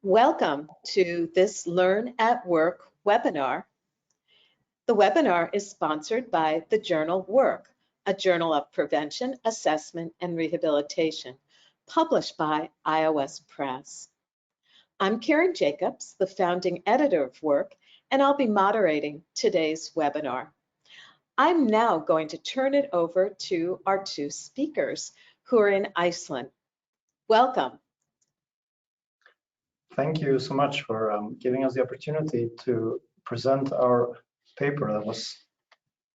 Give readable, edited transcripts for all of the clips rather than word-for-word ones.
Welcome to this Learn at Work webinar. The webinar is sponsored by the journal Work, a journal of prevention, assessment, and rehabilitation, published by iOS Press. I'm Karen Jacobs, the founding editor of Work, and I'll be moderating today's webinar. I'm now going to turn it over to our two speakers who are in Iceland. Welcome. Thank you so much for giving us the opportunity to present our paper that was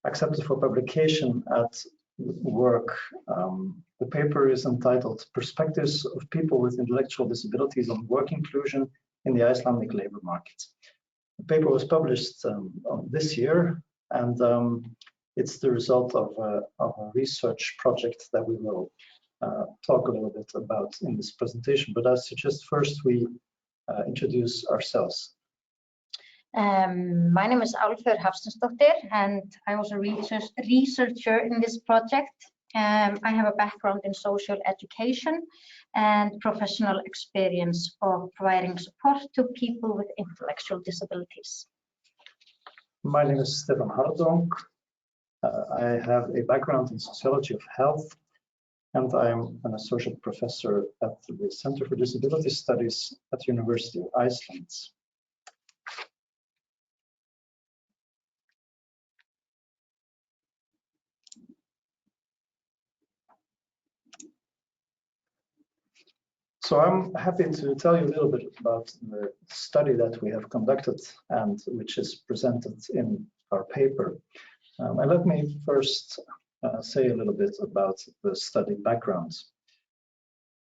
accepted for publication at Work. The paper is entitled Perspectives of People with Intellectual Disabilities on Work Inclusion in the Icelandic Labor Market. The paper was published this year, and it's the result of a research project that we will talk a little bit about in this presentation. But I suggest first we introduce ourselves. My name is Álfheiður Hafsteinsdóttir, and I was a researcher in this project. I have a background in social education and professional experience of providing support to people with intellectual disabilities. My name is Stefan Hardonk. I have a background in sociology of health, and I'm an associate professor at the Center for Disability Studies at University of Iceland. So I'm happy to tell you a little bit about the study that we have conducted and which is presented in our paper. And let me first say a little bit about the study background.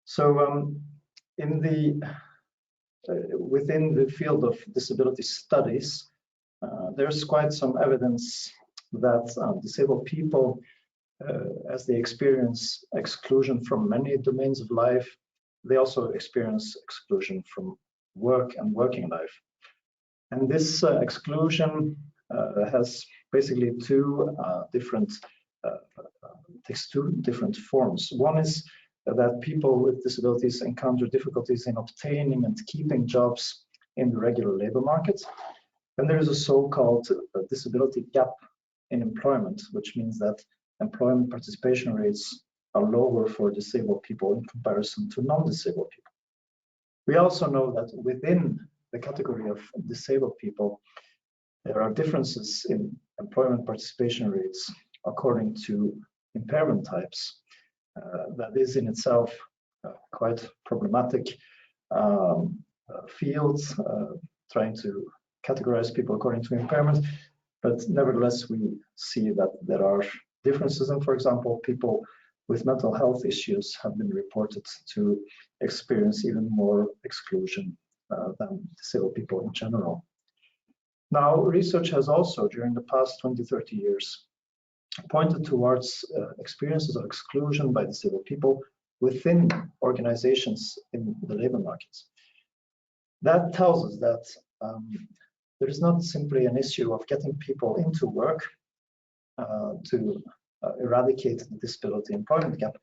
So within the field of disability studies, there's quite some evidence that disabled people, as they experience exclusion from many domains of life, they also experience exclusion from work and working life. And this exclusion has basically takes two different forms. One is that people with disabilities encounter difficulties in obtaining and keeping jobs in the regular labor market. And there is a so-called disability gap in employment, which means that employment participation rates are lower for disabled people in comparison to non-disabled people. We also know that within the category of disabled people, there are differences in employment participation rates according to impairment types. That is in itself quite problematic fields, trying to categorize people according to impairment, but nevertheless we see that there are differences. And for example, people with mental health issues have been reported to experience even more exclusion than disabled people in general. Now, research has also, during the past 20-30 years, pointed towards experiences of exclusion by disabled people within organizations in the labor markets. That tells us that there is not simply an issue of getting people into work to eradicate the disability employment gap.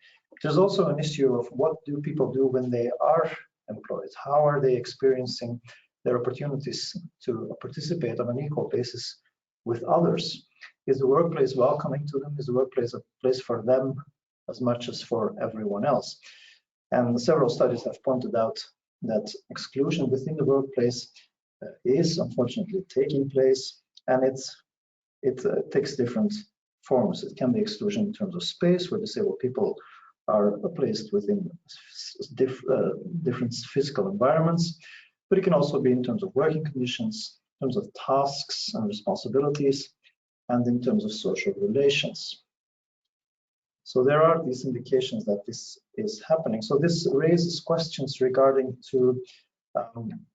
There's also an issue of what do people do when they are employed? How are they experiencing their opportunities to participate on an equal basis with others? Is the workplace welcoming to them? Is the workplace a place for them as much as for everyone else? And several studies have pointed out that exclusion within the workplace is unfortunately taking place, and it takes different forms. It can be exclusion in terms of space, where disabled people are placed within different physical environments, but it can also be in terms of working conditions, in terms of tasks and responsibilities, and in terms of social relations. So there are these indications that this is happening. So this raises questions regarding to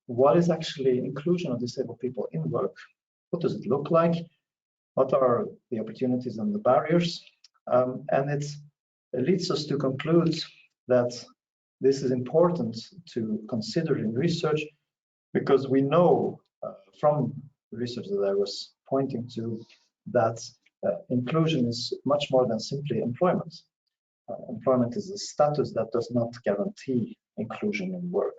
what is actually inclusion of disabled people in work? What does it look like? What are the opportunities and the barriers? And it leads us to conclude that this is important to consider in research, because we know from the research that I was pointing to that inclusion is much more than simply employment. Employment is a status that does not guarantee inclusion in work.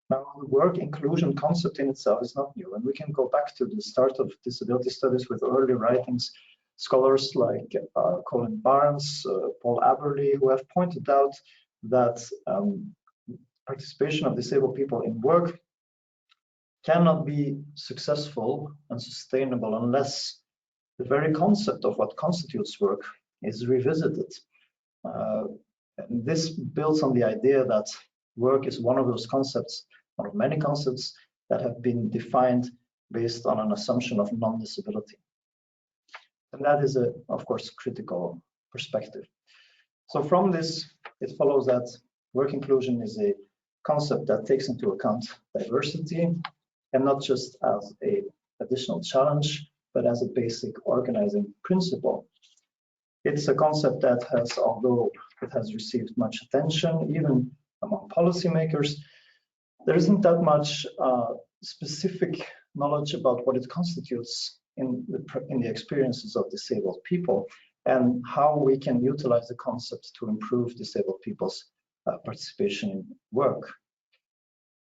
Now, the work inclusion concept in itself is not new, and we can go back to the start of disability studies with early writings, scholars like Colin Barnes, Paul Aberley, who have pointed out that participation of disabled people in work cannot be successful and sustainable unless the very concept of what constitutes work is revisited. And this builds on the idea that work is one of those concepts, one of many concepts that have been defined based on an assumption of non-disability. And that is, of course, critical perspective. So from this, it follows that work inclusion is a concept that takes into account diversity, and not just as an additional challenge, but as a basic organizing principle. It's a concept that has, although it has received much attention, even among policymakers, there isn't that much specific knowledge about what it constitutes in the experiences of disabled people and how we can utilize the concept to improve disabled people's participation in work.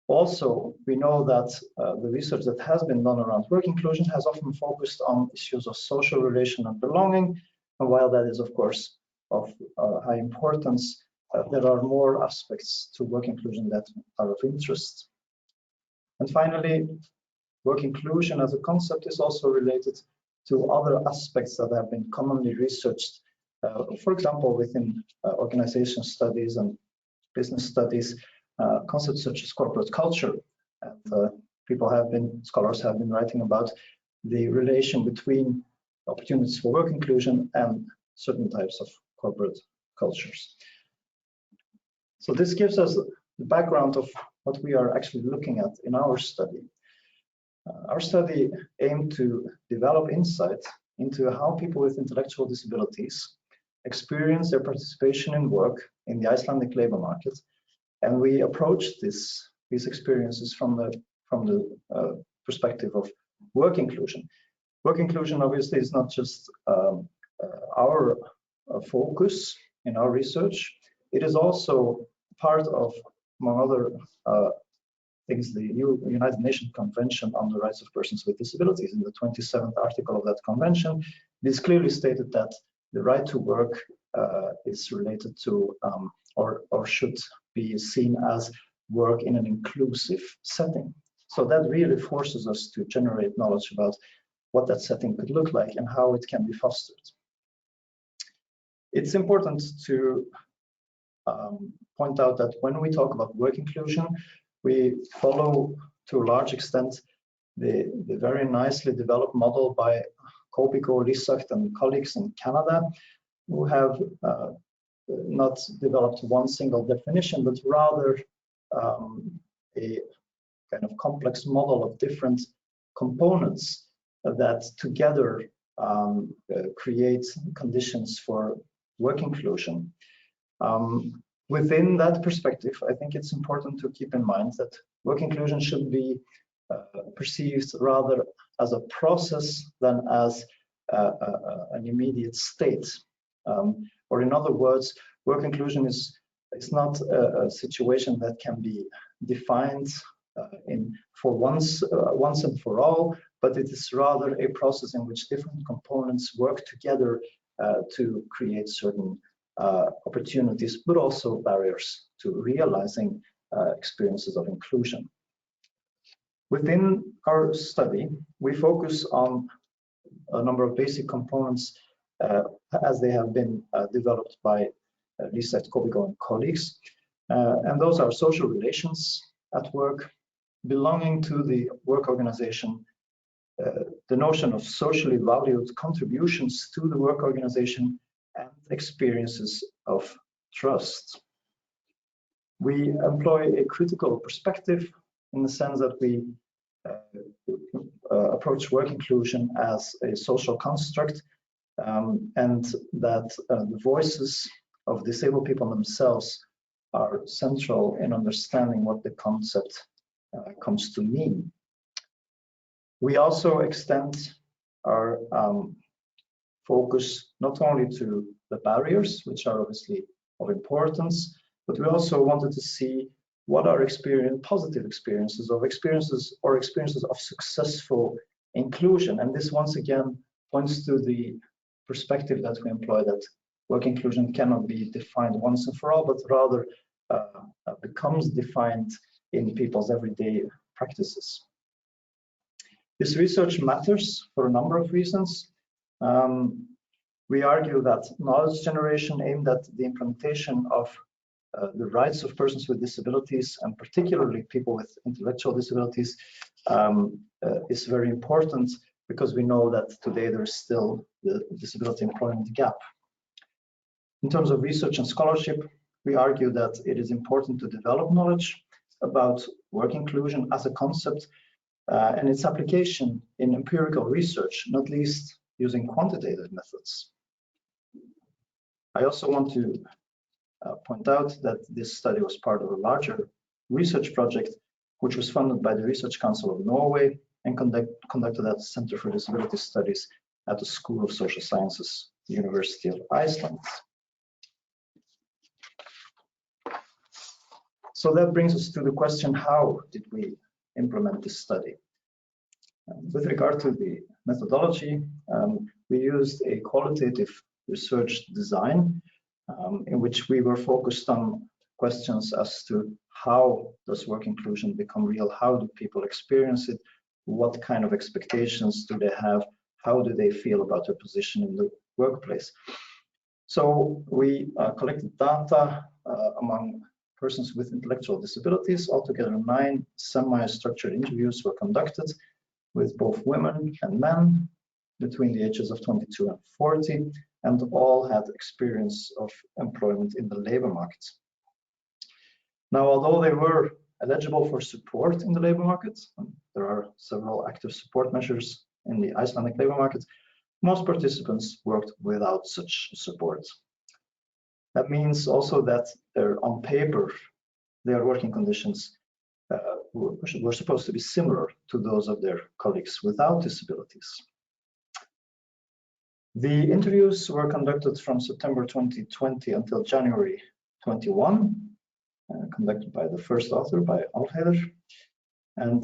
Also, we know that the research that has been done around work inclusion has often focused on issues of social relation and belonging. And while that is, of course, of high importance, there are more aspects to work inclusion that are of interest. And finally, work inclusion as a concept is also related to other aspects that have been commonly researched, for example, within organization studies and business studies, concepts such as corporate culture. And scholars have been writing about the relation between opportunities for work inclusion and certain types of corporate cultures. So this gives us the background of what we are actually looking at in our study. Our study aimed to develop insight into how people with intellectual disabilities experience their participation in work in the Icelandic labor market, and we approached these experiences from the perspective of work inclusion. Work inclusion obviously is not just our focus in our research. It is also part of, among other things, the United Nations Convention on the Rights of Persons with Disabilities. In the 27th article of that convention, it is clearly stated that the right to work is related to or should be seen as work in an inclusive setting. So that really forces us to generate knowledge about what that setting could look like and how it can be fostered. It's important to point out that when we talk about work inclusion, we follow to a large extent the very nicely developed model by Kopiko, Lissacht, and colleagues in Canada, who have not developed one single definition, but rather a kind of complex model of different components that together create conditions for work inclusion. Within that perspective, I think it's important to keep in mind that work inclusion should be perceived rather as a process than as an immediate state. Or in other words, work inclusion is not a situation that can be defined for once and for all, but it is rather a process in which different components work together to create certain opportunities, but also barriers to realizing experiences of inclusion. Within our study, we focus on a number of basic components as they have been developed by Lissacht, Kopiko, and colleagues. And those are social relations at work, belonging to the work organization, the notion of socially valued contributions to the work organization, and experiences of trust. We employ a critical perspective in the sense that we approach work inclusion as a social construct, and that the voices of disabled people themselves are central in understanding what the concept comes to mean. We also extend our focus not only to the barriers, which are obviously of importance, but we also wanted to see what are positive experiences or experiences of successful inclusion. And this once again points to the perspective that we employ, that work inclusion cannot be defined once and for all, but rather becomes defined in people's everyday practices. This research matters for a number of reasons. We argue that knowledge generation aimed at the implementation of the rights of persons with disabilities, and particularly people with intellectual disabilities, is very important, because we know that today there is still the disability employment gap. In terms of research and scholarship, we argue that it is important to develop knowledge about work inclusion as a concept and its application in empirical research, not least using quantitative methods. I also want to point out that this study was part of a larger research project, which was funded by the Research Council of Norway and conducted at the Center for Disability Studies at the School of Social Sciences, University of Iceland. So that brings us to the question, how did we implement this study? With regard to the methodology, we used a qualitative research design in which we were focused on questions as to how does work inclusion become real? How do people experience it? What kind of expectations do they have? How do they feel about their position in the workplace? So we collected data among persons with intellectual disabilities. Altogether, 9 semi-structured interviews were conducted with both women and men between the ages of 22 and 40, and all had experience of employment in the labor market. Now, although they were eligible for support in the labor market, there are several active support measures in the Icelandic labor market, most participants worked without such support. That means also that on paper, their working conditions were supposed to be similar to those of their colleagues without disabilities. The interviews were conducted from September 2020 until January 21, conducted by the first author, by Álfheiður. And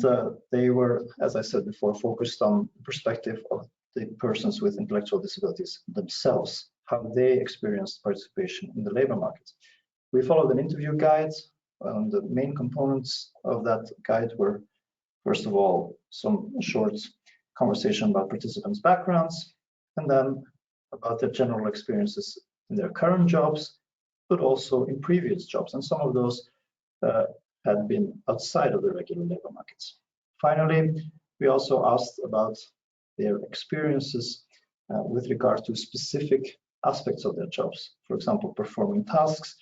they were, as I said before, focused on the perspective of the persons with intellectual disabilities themselves, how they experienced participation in the labor market. We followed an interview guide. The main components of that guide were, first of all, some short conversation about participants' backgrounds, and then about their general experiences in their current jobs, but also in previous jobs. And some of those had been outside of the regular labor markets. Finally, we also asked about their experiences with regard to specific aspects of their jobs. For example, performing tasks,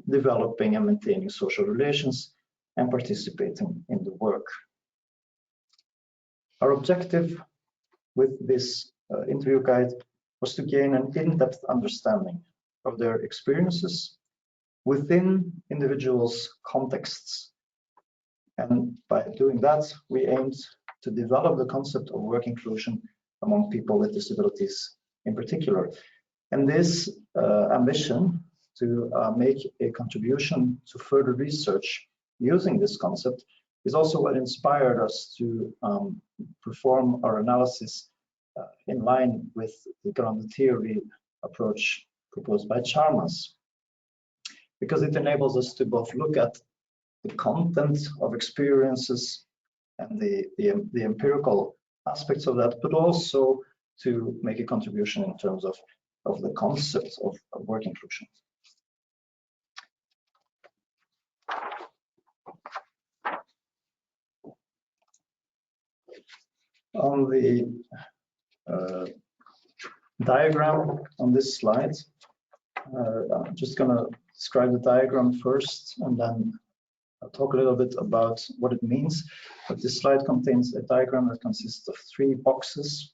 developing and maintaining social relations, and participating in the work. Our objective with this interview guide was to gain an in-depth understanding of their experiences within individuals' contexts. And by doing that, we aimed to develop the concept of work inclusion among people with disabilities in particular. And this ambition to make a contribution to further research using this concept is also what inspired us to perform our analysis in line with the grounded theory approach proposed by Chalmers, because it enables us to both look at the content of experiences and the empirical aspects of that, but also to make a contribution in terms of the concept of work inclusion. On the diagram on this slide, I'm just going to describe the diagram first, and then I'll talk a little bit about what it means. But this slide contains a diagram that consists of 3 boxes,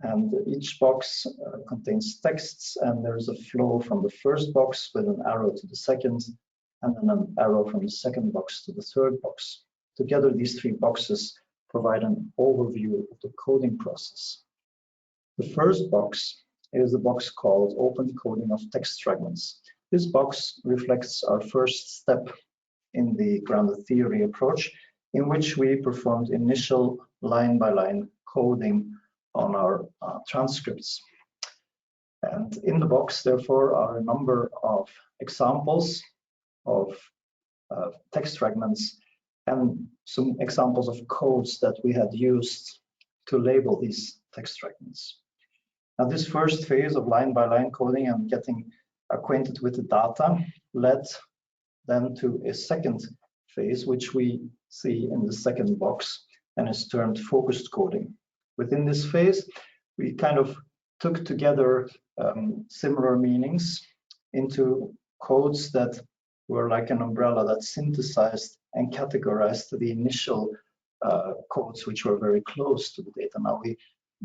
and each box contains texts, and there's a flow from the first box with an arrow to the second, and then an arrow from the second box to the third box. Together, these 3 boxes provide an overview of the coding process. The first box is the box called Open Coding of Text Fragments. This box reflects our first step in the grounded theory approach, in which we performed initial line-by-line coding on our transcripts. And in the box, therefore, are a number of examples of text fragments and some examples of codes that we had used to label these text fragments. Now, this first phase of line-by-line coding and getting acquainted with the data led then to a second phase, which we see in the second box, and is termed focused coding. Within this phase, we kind of took together similar meanings into codes that were like an umbrella that synthesized and categorized the initial codes, which were very close to the data. Now we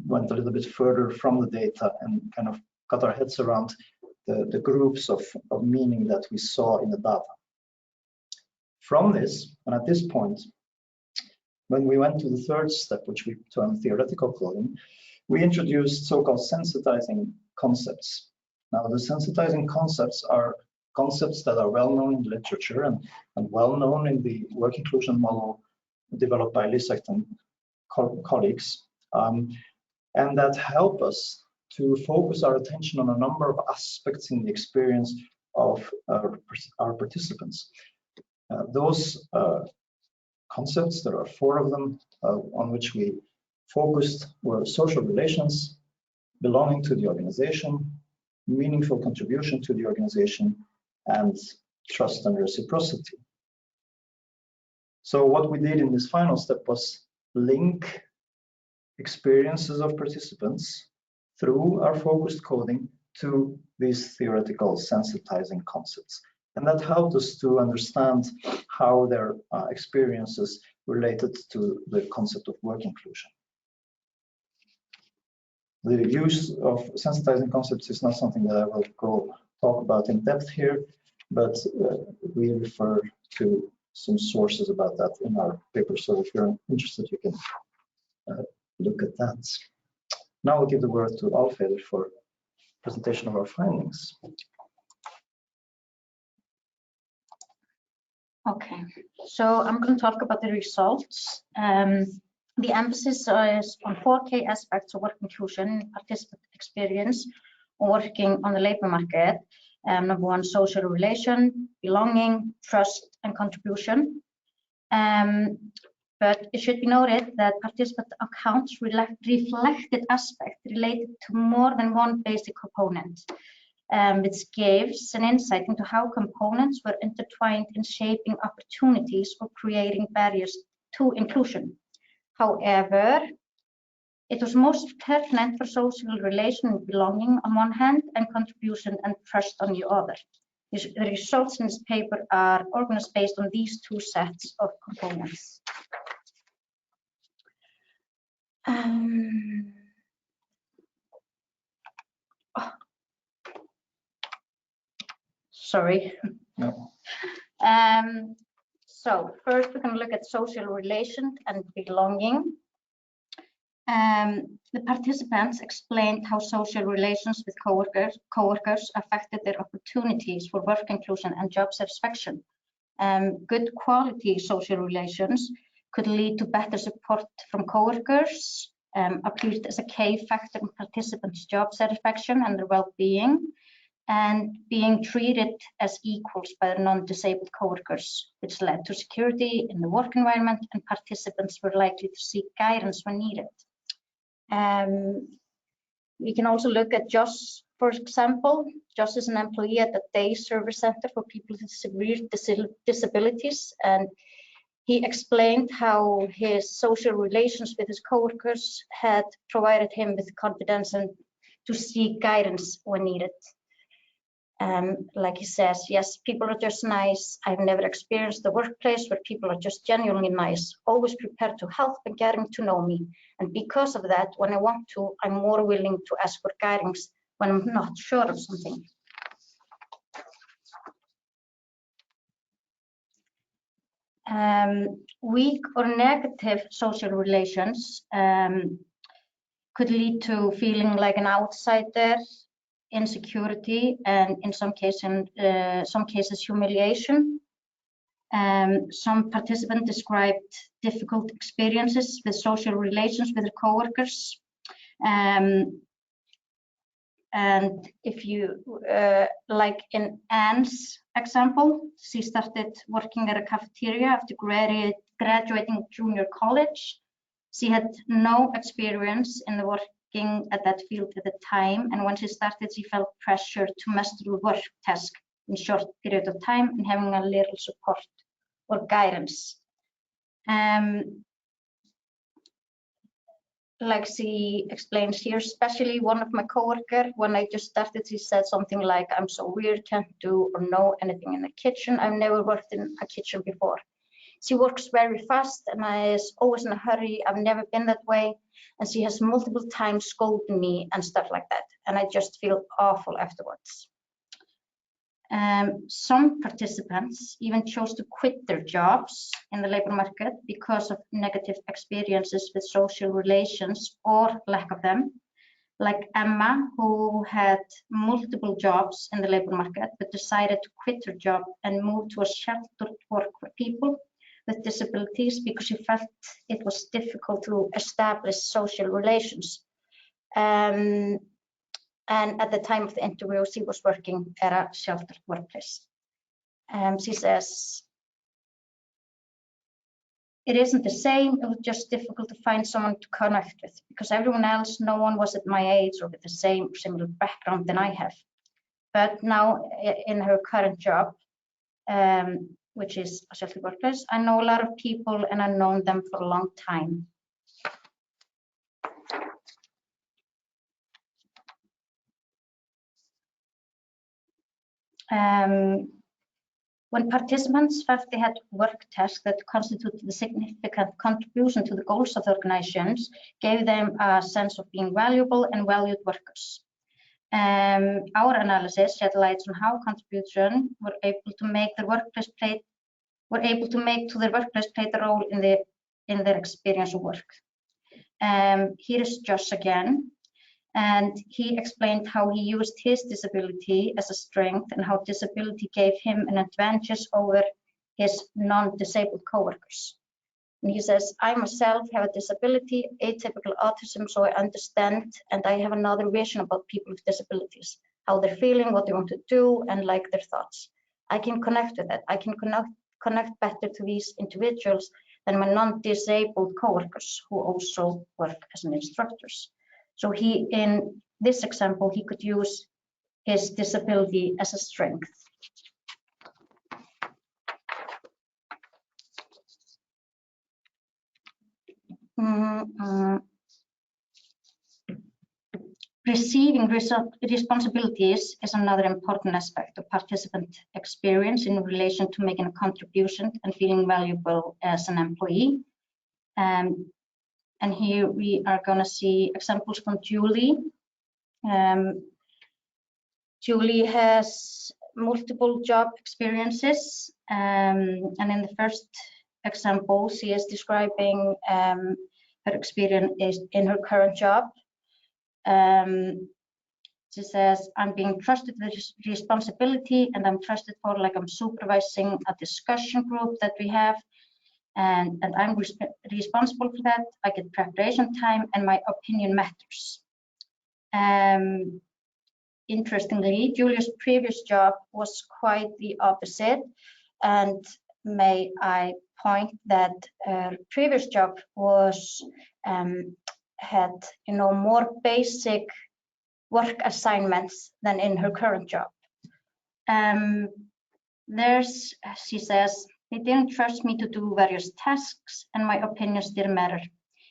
went a little bit further from the data and kind of got our heads around the groups of meaning that we saw in the data. From this, and at this point, when we went to the third step, which we termed theoretical coding, we introduced so-called sensitizing concepts. Now, the sensitizing concepts are concepts that are well known in literature and well known in the work inclusion model developed by Lisect and colleagues, and that help us to focus our attention on a number of aspects in the experience of our participants. Those concepts, there are 4 of them, on which we focused were social relations, belonging to the organization, meaningful contribution to the organization, and trust and reciprocity. So what we did in this final step was link experiences of participants through our focused coding to these theoretical sensitizing concepts. And that helped us to understand how their experiences related to the concept of work inclusion. The use of sensitizing concepts is not something that I will go talk about in depth here, but we refer to some sources about that in our paper. So if you're interested, you can look at that. Now I'll give the word to Álfheiður for presentation of our findings. Okay, so I'm going to talk about the results. The emphasis is on 4 key aspects of work inclusion, participant experience, working on the labor market. Number 1, social relation, belonging, trust, and contribution. But it should be noted that participant accounts reflected aspects related to more than one basic component, which gives an insight into how components were intertwined in shaping opportunities or creating barriers to inclusion. However, it was most pertinent for social relation and belonging on one hand, and contribution and trust on the other. The results in this paper are organized based on these 2 sets of components. Sorry. No. So first we're going to look at social relation and belonging. The participants explained how social relations with coworkers affected their opportunities for work inclusion and job satisfaction. Good quality social relations could lead to better support from coworkers, appeared as a key factor in participants' job satisfaction and their well-being, and being treated as equals by their non-disabled coworkers, which led to security in the work environment, and participants were likely to seek guidance when needed. We can also look at Josh, for example. Josh is an employee at the Day Service Center for people with severe disabilities, and he explained how his social relations with his coworkers had provided him with confidence and to seek guidance when needed. Like he says, yes, people are just nice. I've never experienced a workplace where people are just genuinely nice, always prepared to help and getting to know me. And because of that, when I want to, I'm more willing to ask for guidance when I'm not sure of something. Weak or negative social relations could lead to feeling like an outsider, insecurity, and in some cases humiliation. Some participants described difficult experiences with social relations with their coworkers. And if you, like in Anne's example, she started working at a cafeteria after graduating junior college. She had no experience in the working at that field at the time, and when she started, she felt pressure to master the work task in a short period of time and having a little support or guidance. Like she explains here, especially one of my coworkers, when I just started, she said something like, I'm so weird, can't do or know anything in the kitchen. I've never worked in a kitchen before. She works very fast and is always in a hurry. I've never been that way. And she has multiple times scolded me and stuff like that. And I just feel awful afterwards. Some participants even chose to quit their jobs in the labor market because of negative experiences with social relations or lack of them. Like Emma, who had multiple jobs in the labor market, but decided to quit her job and move to a sheltered work for people with disabilities because she felt it was difficult to establish social relations. And at the time of the interview, she was working at a sheltered workplace. She says, it isn't the same, it was just difficult to find someone to connect with because everyone else, no one was at my age or with the same or similar background than I have. But now in her current job, which is a sheltered workplace, I know a lot of people and I've known them for a long time. When participants felt they had work tasks that constituted a significant contribution to the goals of the organizations, gave them a sense of being valuable and valued workers. Our analysis shed light on how contribution were able to make their workplace play the role in their experience of work. Here is Josh again. And he explained how he used his disability as a strength and how disability gave him an advantage over his non-disabled coworkers. And he says, I myself have a disability, atypical autism, so I understand and I have another vision about people with disabilities, how they're feeling, what they want to do, and like their thoughts. I can connect with that. I can connect better to these individuals than my non-disabled coworkers who also work as instructors. So he, in this example, he could use his disability as a strength. Receiving responsibilities is another important aspect of participant experience in relation to making a contribution and feeling valuable as an employee. And here we are going to see examples from Julie. Julie has multiple job experiences, and in the first example, she is describing her experience in her current job. She says, I'm being trusted with responsibility, and I'm trusted for like I'm supervising a discussion group that we have. And I'm responsible for that. I get preparation time and my opinion matters. Interestingly, Julia's previous job was quite the opposite. And may I point that her previous job was had more basic work assignments than in her current job. She says, they didn't trust me to do various tasks and my opinions didn't matter.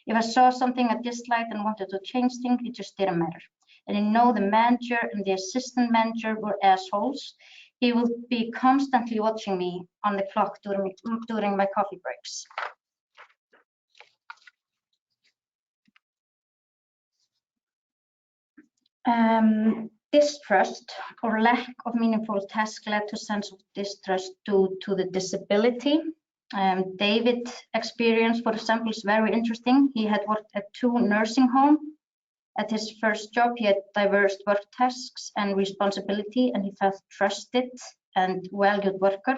If I saw something I disliked and wanted to change things, it just didn't matter. And the manager and the assistant manager were assholes. He will be constantly watching me on the clock during my coffee breaks. Distrust or lack of meaningful tasks led to a sense of distrust due to the disability. David's experience, for example, is very interesting. He had worked at 2 nursing homes. At his first job, he had diverse work tasks and responsibility, and he felt trusted and valued worker.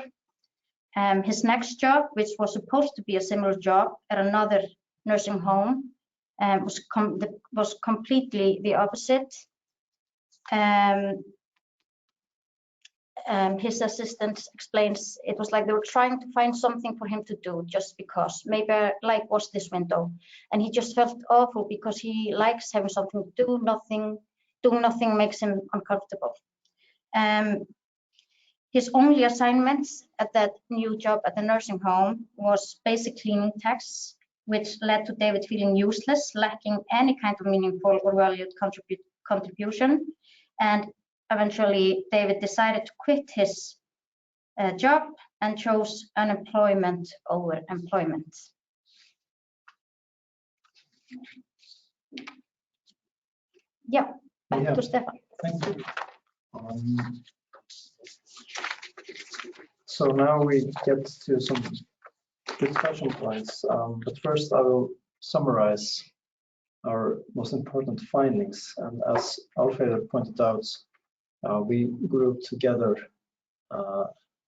His next job, which was supposed to be a similar job at another nursing home, was completely the opposite. His assistant explains it was like they were trying to find something for him to do just because, maybe like what's this window, and he just felt awful because he likes having something to do. Doing nothing makes him uncomfortable. His only assignments at that new job at the nursing home was basic cleaning tasks, which led to David feeling useless, lacking any kind of meaningful or valued contribution. And eventually, David decided to quit his job and chose unemployment over employment. Yeah, back to Stefan. Thank you. So now we get to some discussion points, but first I will summarize our most important findings. And as Álfheiður pointed out, we grouped together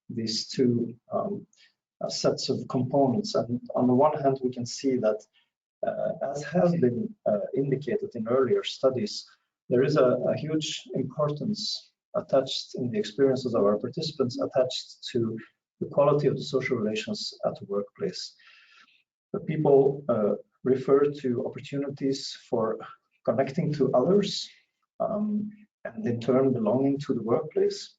these two sets of components. And on the one hand, we can see that, as has been indicated in earlier studies, there is a huge importance attached in the experiences of our participants attached to the quality of the social relations at the workplace. The people refer to opportunities for connecting to others and in turn belonging to the workplace,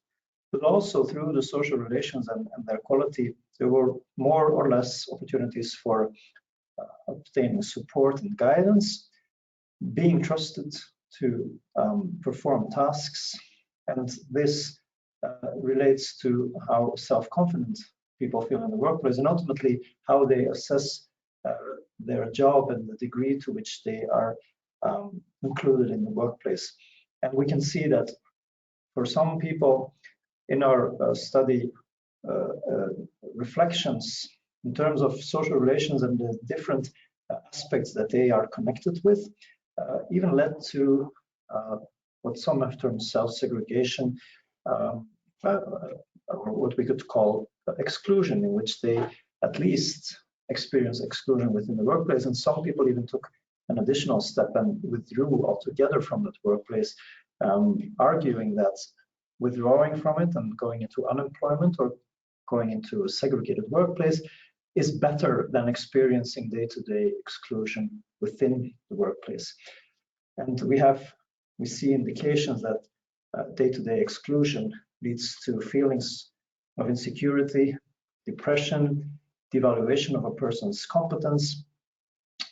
but also through the social relations and their quality, there were more or less opportunities for obtaining support and guidance, being trusted to perform tasks, and this relates to how self-confident people feel in the workplace and ultimately how they assess their job and the degree to which they are included in the workplace. And we can see that for some people in our study, reflections in terms of social relations and the different aspects that they are connected with even led to what some have termed self-segregation, or what we could call exclusion, in which they at least experience exclusion within the workplace. And some people even took an additional step and withdrew altogether from that workplace, arguing that withdrawing from it and going into unemployment or going into a segregated workplace is better than experiencing day-to-day exclusion within the workplace. And we see indications that day-to-day exclusion leads to feelings of insecurity, depression, devaluation of a person's competence.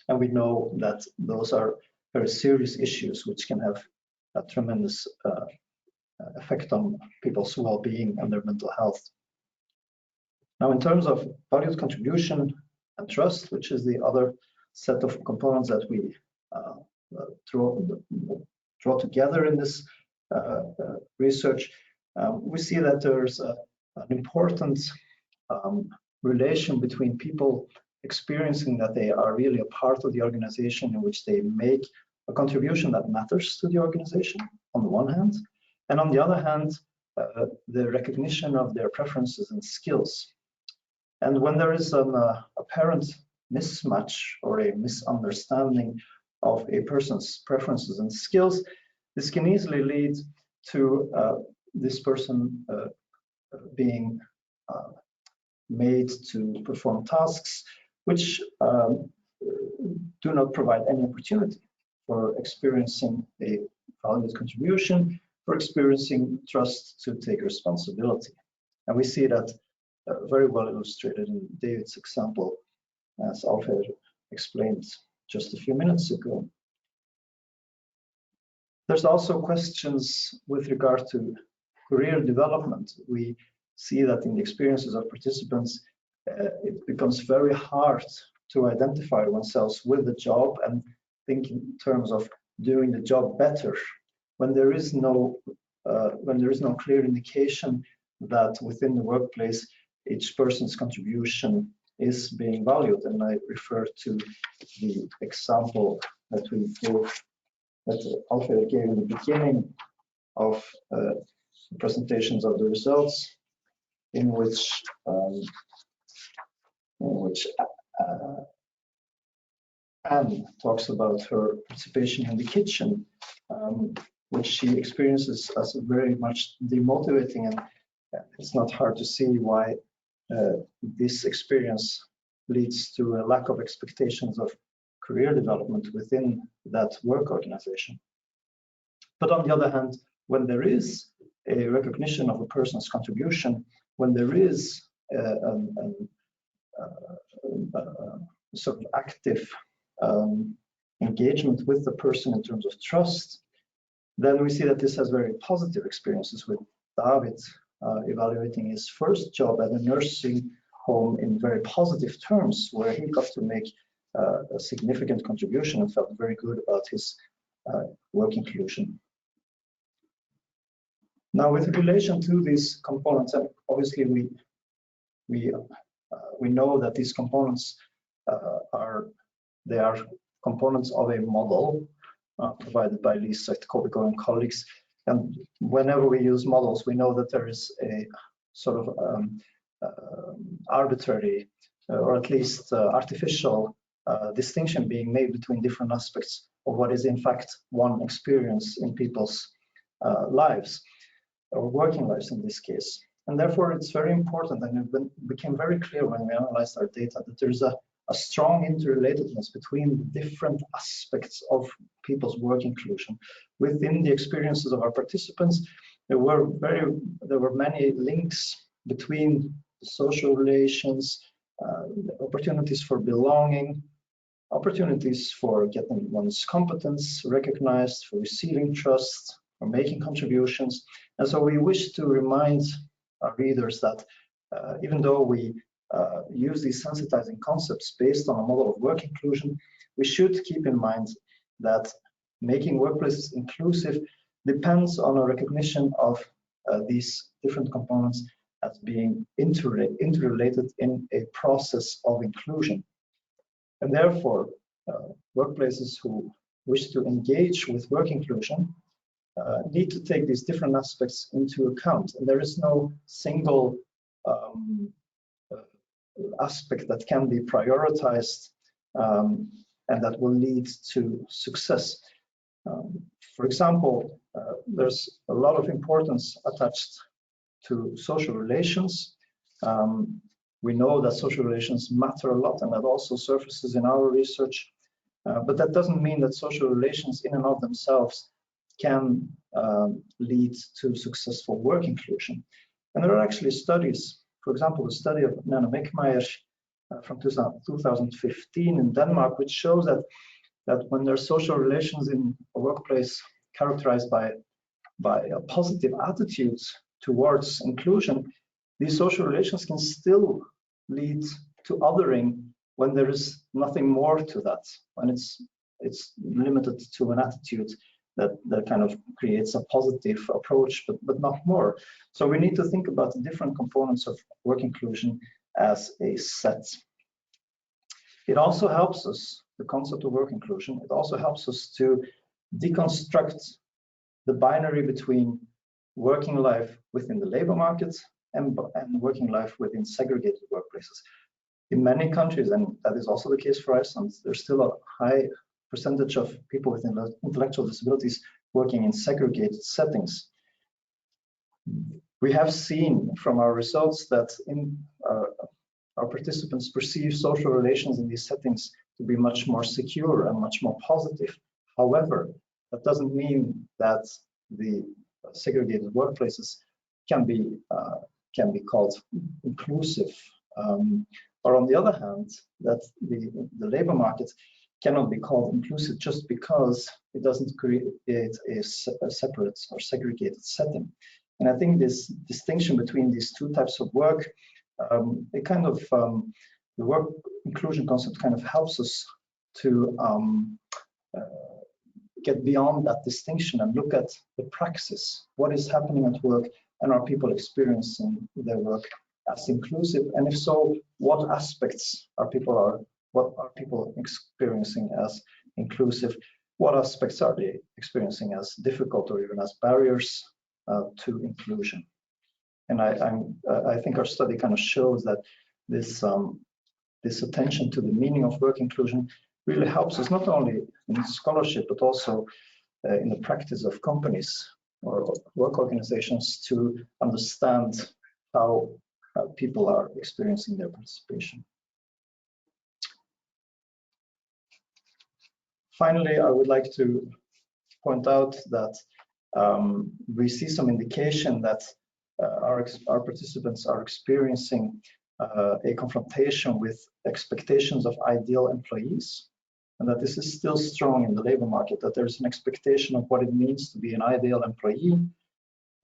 And we know that those are very serious issues which can have a tremendous effect on people's well-being and their mental health. Now, in terms of valued contribution and trust, which is the other set of components that we draw together in this research, we see that there's an important relation between people experiencing that they are really a part of the organization in which they make a contribution that matters to the organization on the one hand, and on the other hand, the recognition of their preferences and skills. And when there is an apparent mismatch or a misunderstanding of a person's preferences and skills, this can easily lead to this person being made to perform tasks which do not provide any opportunity for experiencing a valued contribution, for experiencing trust to take responsibility. And we see that very well illustrated in David's example, as Álfheiður explained just a few minutes ago. There's also questions with regard to career development. We see that in the experiences of participants, it becomes very hard to identify oneself with the job and think in terms of doing the job better when there is no clear indication that within the workplace each person's contribution is being valued. And I refer to the example that Álfheiður gave in the beginning of the presentations of the results, in which Anne talks about her participation in the kitchen, which she experiences as very much demotivating, and it's not hard to see why this experience leads to a lack of expectations of career development within that work organization. But on the other hand, when there is a recognition of a person's contribution, when there is a sort of active engagement with the person in terms of trust, then we see that this has very positive experiences, with David evaluating his first job at a nursing home in very positive terms, where he got to make a significant contribution and felt very good about his work inclusion. Now, with relation to these components, and obviously we know that these components are components of a model provided by Lisa Kobigo and colleagues. And whenever we use models, we know that there is a sort of arbitrary or at least artificial distinction being made between different aspects of what is in fact one experience in people's lives, or working lives in this case. And therefore, it's very important, and it became very clear when we analyzed our data, that there's a strong interrelatedness between the different aspects of people's work inclusion. Within the experiences of our participants, there were many links between social relations, opportunities for belonging, opportunities for getting one's competence recognized, for receiving trust, for making contributions. And so we wish to remind our readers that even though we use these sensitizing concepts based on a model of work inclusion, we should keep in mind that making workplaces inclusive depends on a recognition of these different components as being interrelated in a process of inclusion. And therefore, workplaces who wish to engage with work inclusion need to take these different aspects into account. And there is no single aspect that can be prioritized and that will lead to success. For example, there's a lot of importance attached to social relations. We know that social relations matter a lot, and that also surfaces in our research. But that doesn't mean that social relations in and of themselves can lead to successful work inclusion. And there are actually studies, for example, the study of Nana Meckmeyer from 2015 in Denmark, which shows that when there are social relations in a workplace characterized by a positive attitudes towards inclusion, these social relations can still lead to othering when there is nothing more to that, when it's limited to an attitude that kind of creates a positive approach, but not more. So we need to think about the different components of work inclusion as a set. It also helps us, the concept of work inclusion, it also helps us to deconstruct the binary between working life within the labor market and working life within segregated workplaces. In many countries, and that is also the case for Iceland, there's still a high percentage of people with intellectual disabilities working in segregated settings. We have seen from our results that our participants perceive social relations in these settings to be much more secure and much more positive. However, that doesn't mean that the segregated workplaces can be called inclusive. Or on the other hand, that the labor market cannot be called inclusive just because it doesn't create a separate or segregated setting. And I think this distinction between these two types of work, the work inclusion concept kind of helps us to get beyond that distinction and look at the praxis. What is happening at work, and are people experiencing their work as inclusive? And if so, what aspects what are people experiencing as inclusive? What aspects are they experiencing as difficult or even as barriers to inclusion? And I think our study kind of shows that this attention to the meaning of work inclusion really helps us not only in scholarship, but also in the practice of companies or work organizations to understand how people are experiencing their participation. Finally, I would like to point out that we see some indication that our participants are experiencing a confrontation with expectations of ideal employees, and that this is still strong in the labor market, that there's an expectation of what it means to be an ideal employee.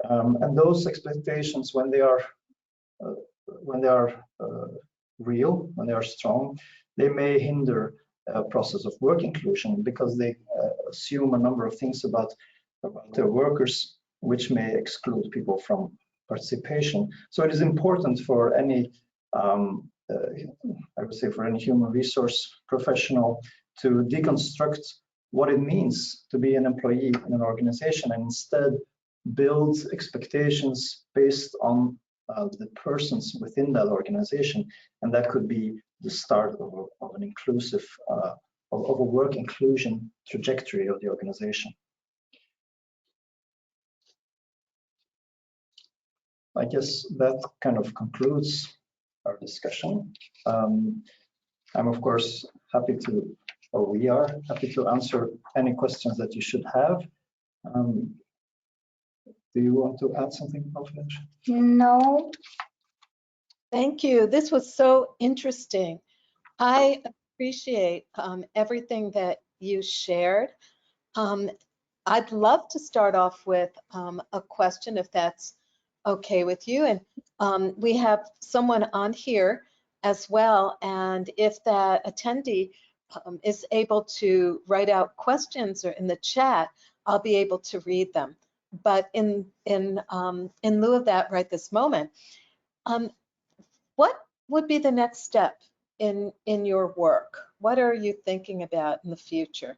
And those expectations, when they are real, when they are strong, they may hinder a process of work inclusion because they assume a number of things about their workers, which may exclude people from participation. So it is important for any, I would say, for any human resource professional to deconstruct what it means to be an employee in an organization and instead build expectations based on the persons within that organization, and that could be the start of an inclusive, of a work inclusion trajectory of the organization. I guess that kind of concludes our discussion. I'm of course happy to, or we are happy to answer any questions that you should have. Do you want to add something, Álfheiður? No. Thank you. This was so interesting. I appreciate everything that you shared. I'd love to start off with a question, if that's okay with you. And we have someone on here as well. And if that attendee is able to write out questions or in the chat, I'll be able to read them. But in lieu of that, right this moment, what would be the next step in your work? What are you thinking about in the future?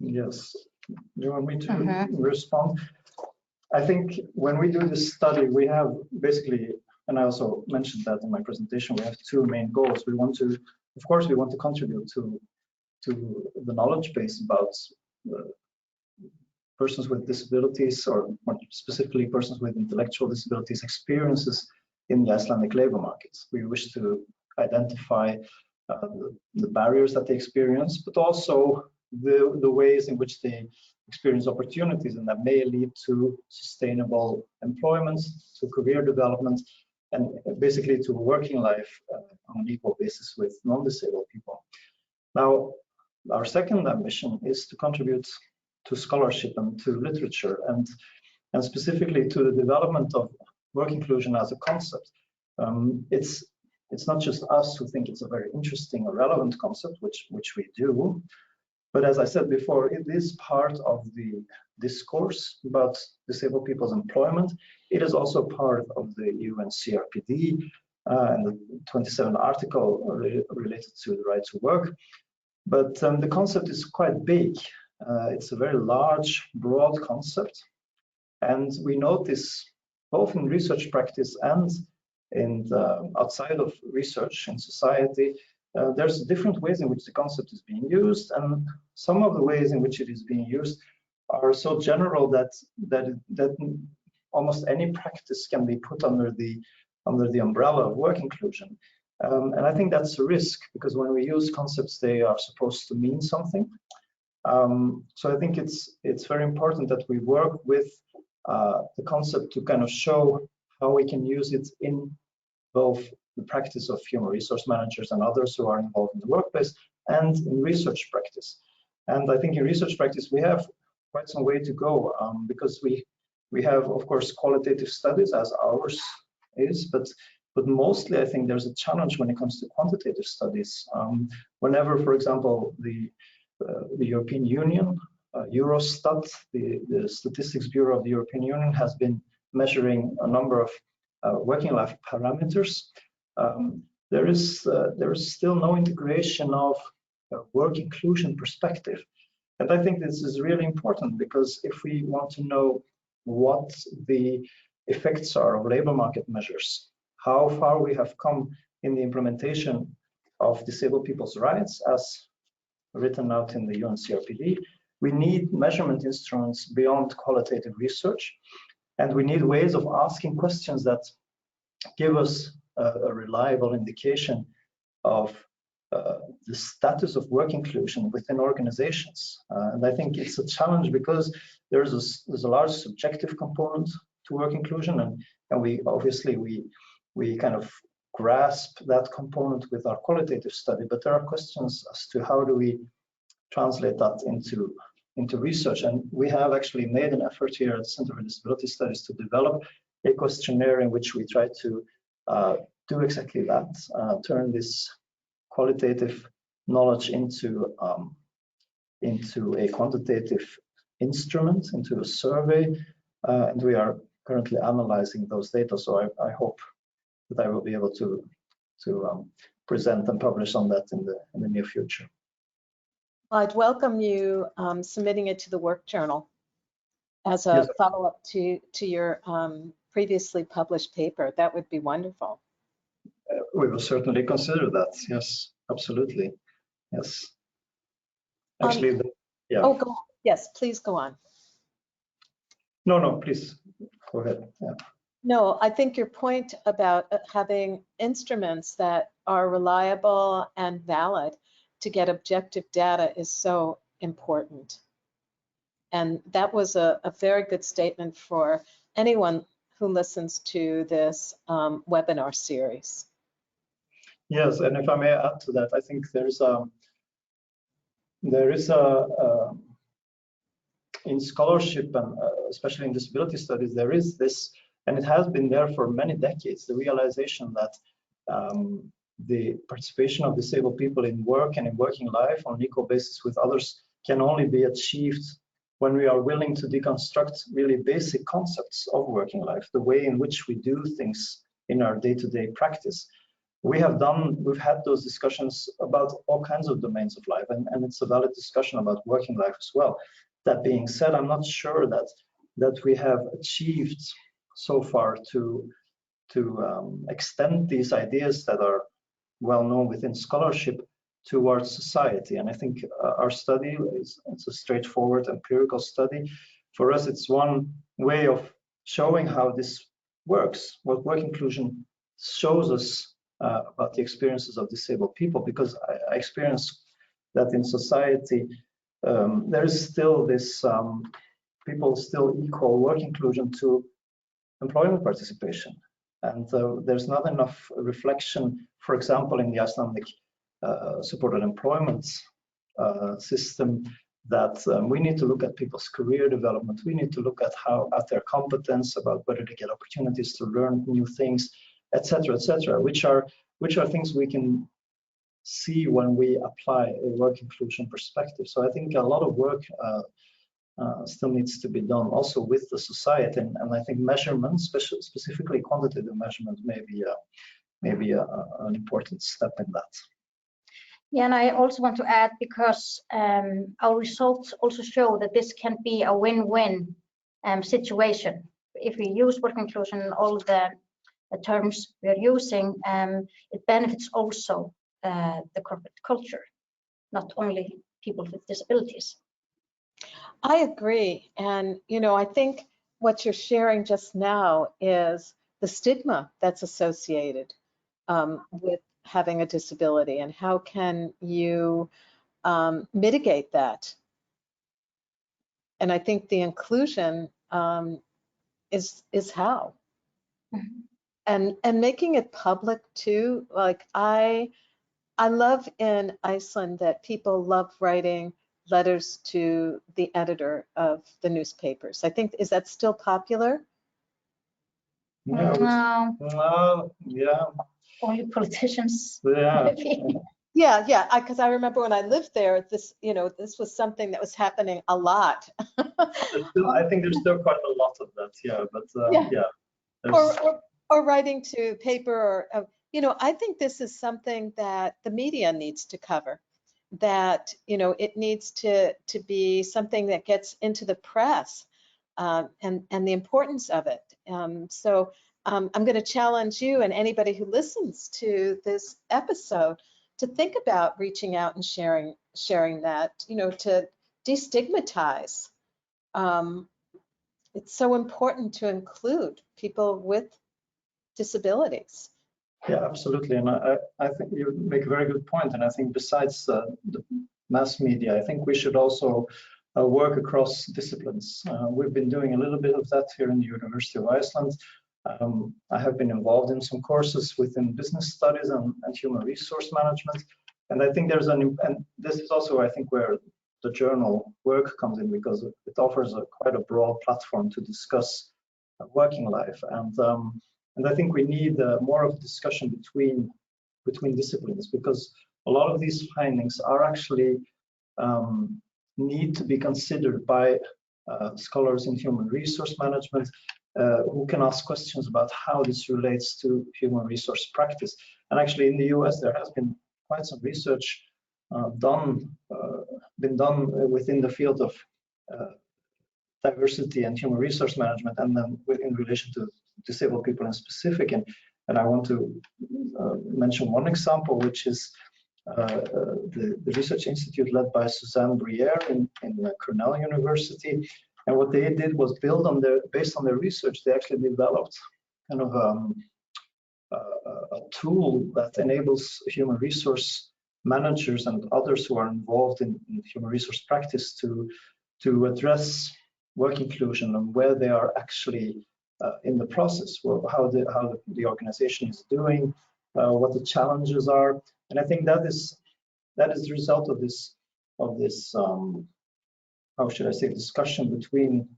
Yes. Do you want me to respond? I think when we do this study, we have basically, and I also mentioned that in my presentation, we have two main goals. We want to, of course, we want to contribute to the knowledge base about persons with disabilities, or more specifically persons with intellectual disabilities experiences in the Icelandic labor markets. We wish to identify the barriers that they experience, but also the ways in which they experience opportunities, and that may lead to sustainable employment, to career development, and basically to a working life on an equal basis with non-disabled people. Now, our second ambition is to contribute to scholarship and to literature, and specifically to the development of work inclusion as a concept. It's not just us who think it's a very interesting or relevant concept, which we do, but as I said before, it is part of the discourse about disabled people's employment. It is also part of the UN CRPD and the 27 article related to the right to work. But the concept is quite big. It's a very large, broad concept. And we notice both in research practice and in outside of research in society, there's different ways in which the concept is being used, and some of the ways in which it is being used are so general that almost any practice can be put under the umbrella of work inclusion. And I think that's a risk, because when we use concepts, they are supposed to mean something. So I think it's very important that we work with the concept to kind of show how we can use it in both the practice of human resource managers and others who are involved in the workplace, and in research practice. And I think in research practice, we have quite some way to go, because we have, of course, qualitative studies as ours is, but mostly I think there's a challenge when it comes to quantitative studies. Whenever, for example, the European Union, Eurostat, the Statistics Bureau of the European Union, has been measuring a number of working life parameters, there is still no integration of work inclusion perspective. And I think this is really important, because if we want to know what the effects are of labor market measures, how far we have come in the implementation of disabled people's rights as written out in the UNCRPD, we need measurement instruments beyond qualitative research, and we need ways of asking questions that give us a reliable indication of the status of work inclusion within organizations. And I think it's a challenge, because there's a large subjective component to work inclusion, and we obviously we kind of grasp that component with our qualitative study, but there are questions as to how do we translate that into research. And we have actually made an effort here at the Center for Disability Studies to develop a questionnaire in which we try to do exactly that, turn this qualitative knowledge into a quantitative instrument, into a survey, and we are currently analyzing those data. So I hope that I will be able to present and publish on that in the near future. Well, I'd welcome you submitting it to the work journal as a Yes. follow-up to your previously published paper. That would be wonderful. We will certainly consider that. Yes, absolutely. Yes. Actually, yeah. Oh, go on. Yes, please go on. No, please go ahead. Yeah. No, I think your point about having instruments that are reliable and valid to get objective data is so important. And that was a very good statement for anyone who listens to this webinar series. Yes, and if I may add to that, I think there is in scholarship, and especially in disability studies, there is this, and it has been there for many decades, the realization that the participation of disabled people in work and in working life on an equal basis with others can only be achieved when we are willing to deconstruct really basic concepts of working life, the way in which we do things in our day-to-day practice. We've had those discussions about all kinds of domains of life, and it's a valid discussion about working life as well. That being said, I'm not sure that we have achieved so far to extend these ideas that are well known within scholarship towards society. And I think our study it's a straightforward empirical study. For us, it's one way of showing how this works, what work inclusion shows us about the experiences of disabled people, because I experience that in society there is still this people still equal work inclusion to employment participation, and there's not enough reflection, for example, in the Icelandic supported employment system, that we need to look at people's career development. We need to look at their competence, about whether they get opportunities to learn new things, etc., which are things we can see when we apply a work inclusion perspective. So I think a lot of work still needs to be done also with the society, and I think measurement, specifically quantitative measurement, may be an important step in that. Yeah, and I also want to add, because our results also show that this can be a win-win situation. If we use work inclusion and all the terms we are using, it benefits also the corporate culture, not only people with disabilities. I agree. And, I think what you're sharing just now is the stigma that's associated with having a disability, and how can you mitigate that. And I think the inclusion is how. Mm-hmm. And making it public too. Like I love in Iceland that people love writing letters to the editor of the newspapers. I think, is that still popular? No. Yeah. Only politicians. Yeah. Yeah, because I remember when I lived there, this was something that was happening a lot. I think there's still quite a lot of that, yeah, but yeah. Or writing to paper, or I think this is something that the media needs to cover. that, you know, it needs to be something that gets into the press, and the importance of it. So I'm going to challenge you and anybody who listens to this episode to think about reaching out and sharing that, you know, to destigmatize. It's so important to include people with disabilities. Yeah, absolutely. And I think you make a very good point. And I think besides the mass media, I think we should also work across disciplines. We've been doing a little bit of that here in the University of Iceland. I have been involved in some courses within business studies and human resource management. And I think there's and this is also, I think, where the journal work comes in, because it offers quite a broad platform to discuss working life. And I think we need more of a discussion between disciplines, because a lot of these findings are actually need to be considered by scholars in human resource management, who can ask questions about how this relates to human resource practice. And actually in the US, there has been quite some research been done within the field of diversity and human resource management, and then in relation to disabled people in specific. And I want to mention one example, which is the research institute led by Suzanne Briere in Cornell University. And what they did was based on their research, they actually developed kind of a tool that enables human resource managers and others who are involved in human resource practice to address work inclusion and where they are actually in the process, how the organization is doing, what the challenges are. And I think that is the result of this how should I say, discussion between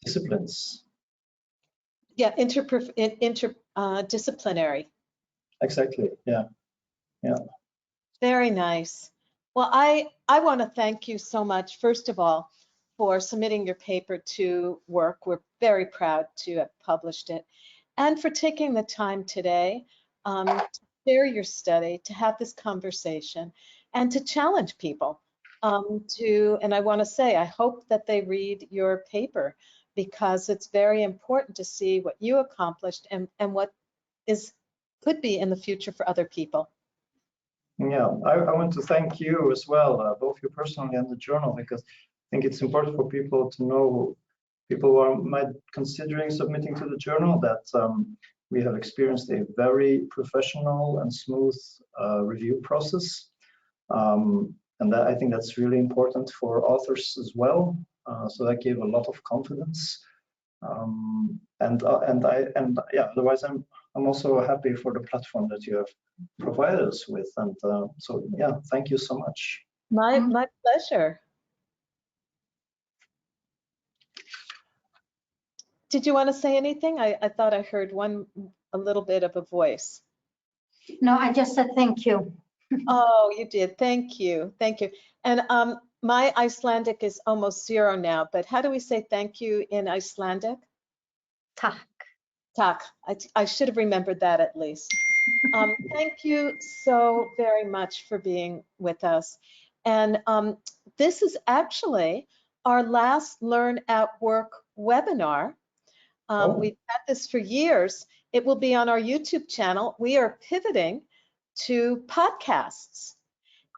disciplines. Yeah, interdisciplinary. Exactly. Yeah. Yeah. Very nice. Well, I want to thank you so much, first of all, for submitting your paper to work. We're very proud to have published it, and for taking the time today to share your study, to have this conversation, and to challenge people and I want to say, I hope that they read your paper, because it's very important to see what you accomplished and what could be in the future for other people. Yeah, I want to thank you as well, both you personally and the journal, because I think it's important for people to know, people who might considering submitting to the journal, that we have experienced a very professional and smooth review process. And I think that's really important for authors as well. So that gave a lot of confidence. Yeah, otherwise I'm also happy for the platform that you have provided us with. And so, yeah, thank you so much. My pleasure. Did you want to say anything? I thought I heard a little bit of a voice. No, I just said thank you. Oh, you did. Thank you. Thank you. And my Icelandic is almost zero now, but how do we say thank you in Icelandic? Takk. Tak. I should have remembered that at least. Thank you so very much for being with us. And this is actually our last Learn at Work webinar. We've had this for years. It will be on our YouTube channel. We are pivoting to podcasts.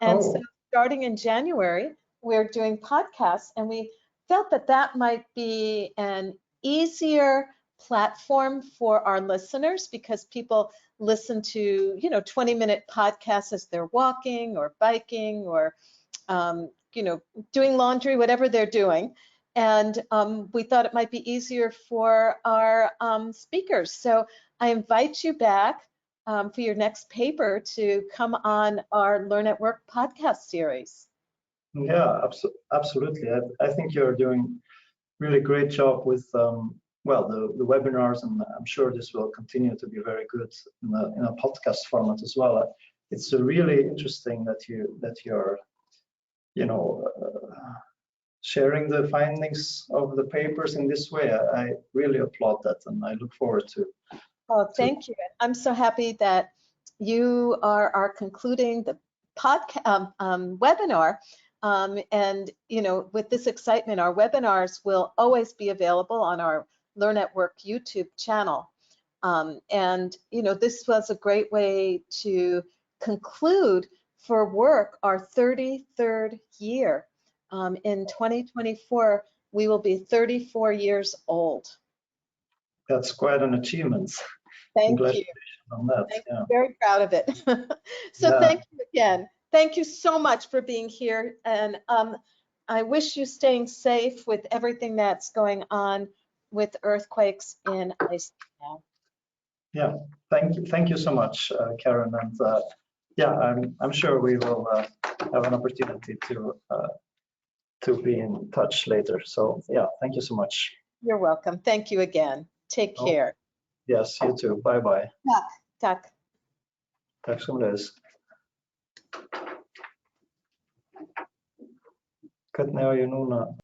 And so starting in January, we're doing podcasts, and we felt that that might be an easier platform for our listeners, because people listen to, 20-minute podcasts as they're walking or biking or, doing laundry, whatever they're doing. And we thought it might be easier for our speakers. So I invite you back for your next paper to come on our Learn at Work podcast series. Yeah, absolutely. I think you're doing really great job with the webinars, and I'm sure this will continue to be very good in a podcast format as well. It's really interesting that you're sharing the findings of the papers in this way. I really applaud that, and I look forward to. Oh, thank you. I'm so happy that you are concluding the podcast webinar. And with this excitement, our webinars will always be available on our Learn at Work YouTube channel. And this was a great way to conclude for work our 33rd year. In 2024, we will be 34 years old. That's quite an achievement. Thank you. On that. I'm very proud of it. So thank you again. Thank you so much for being here. And I wish you staying safe with everything that's going on with earthquakes in Iceland now. Yeah, thank you so much, Karen. And yeah, I'm sure we will have an opportunity to be in touch later. So yeah, thank you so much. You're welcome. Thank you again. Take care. Yes, you too. Bye bye. Tack. Tack sömuleiðis. Hvernig á ég núna